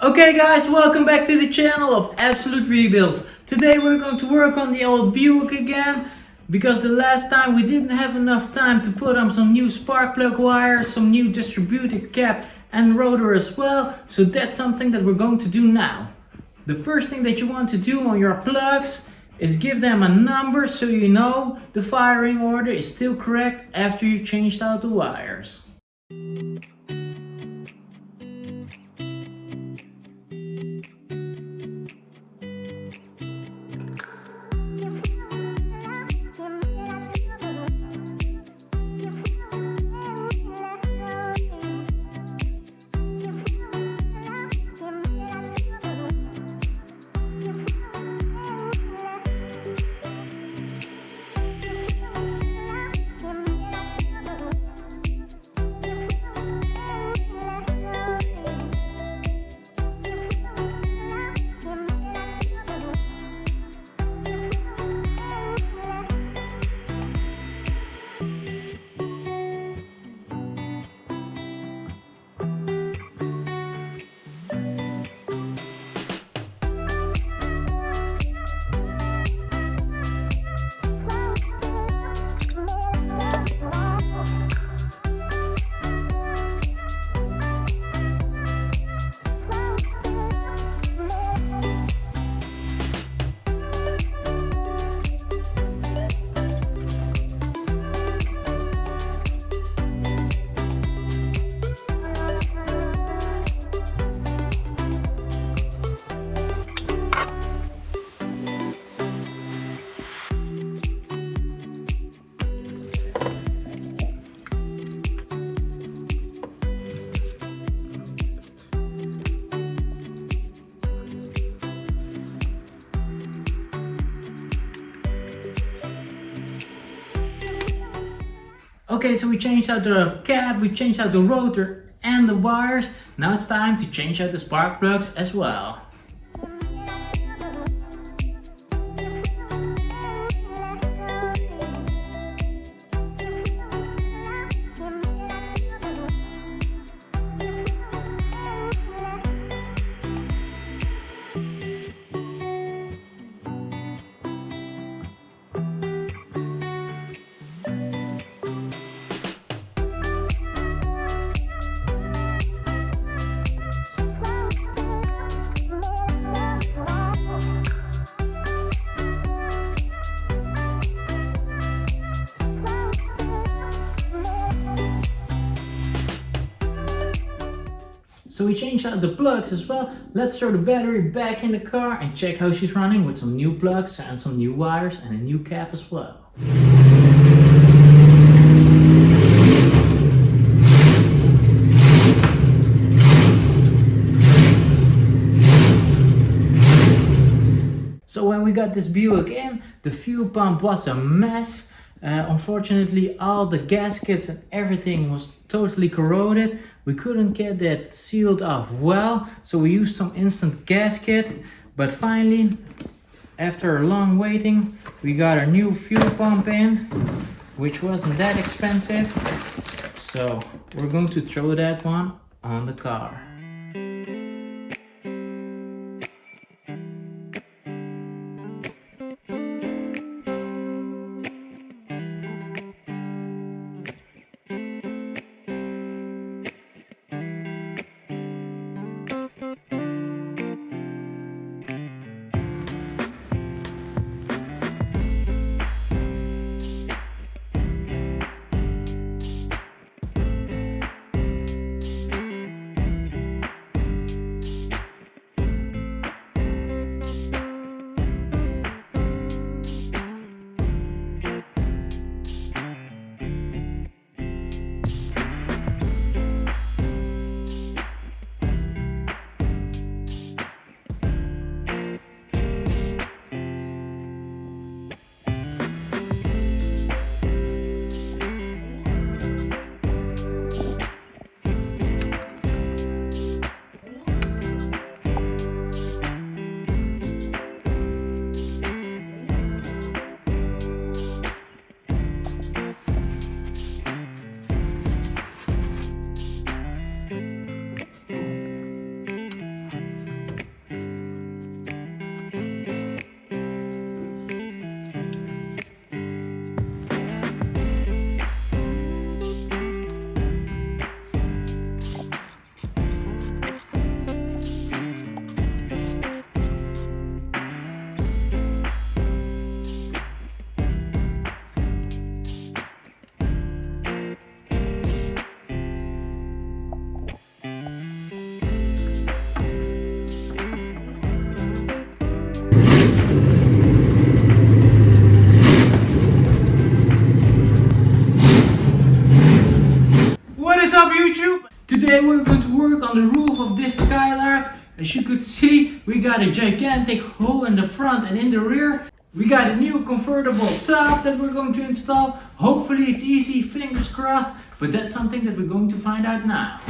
Okay guys, welcome back to the channel of Absolute Rebuilds. Today we're going to work on the old Buick again, because the last time we didn't have enough time to put on some new spark plug wires, some new distributor cap and rotor as well. So that's something that we're going to do now. The first thing that you want to do on your plugs is give them a number so you know the firing order is still correct after you changed out the wires. Okay, so we changed out the cap, we changed out the rotor and the wires. Now it's time to change out the spark plugs as well. So we changed out the plugs as well. Let's throw the battery back in the car and check how she's running with some new plugs and some new wires and a new cap as well. So when we got this Buick in, the fuel pump was a mess. Unfortunately, all the gaskets and everything was totally corroded. We couldn't get that sealed off well, so we used some instant gasket. But finally, after a long waiting, we got a new fuel pump in, which wasn't that expensive. So we're going to throw that one on the car. As you could see, we got a gigantic hole in the front and in the rear. We got a new convertible top that we're going to install. Hopefully it's easy, fingers crossed, but that's something that we're going to find out now.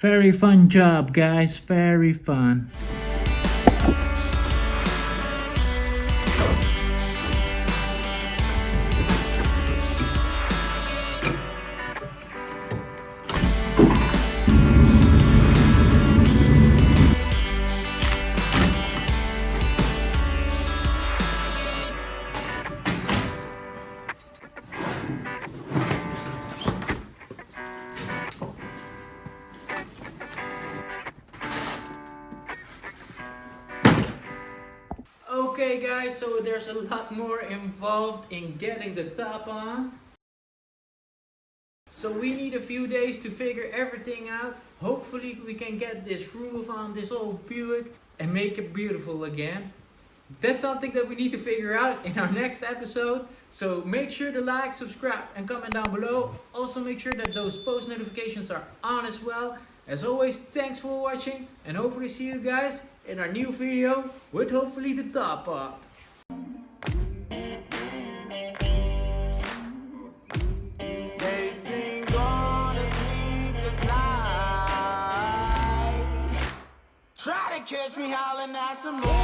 Very fun job, guys, very fun. Okay guys, so there's a lot more involved in getting the top on. So we need a few days to figure everything out. Hopefully we can get this roof on this old Buick and make it beautiful again. That's something that we need to figure out in our next episode. So make sure to like, subscribe and comment down below. Also make sure that those post notifications are on as well. As always, thanks for watching and hopefully see you guys in our new video with hopefully the top up. Try to catch me howling at the moon.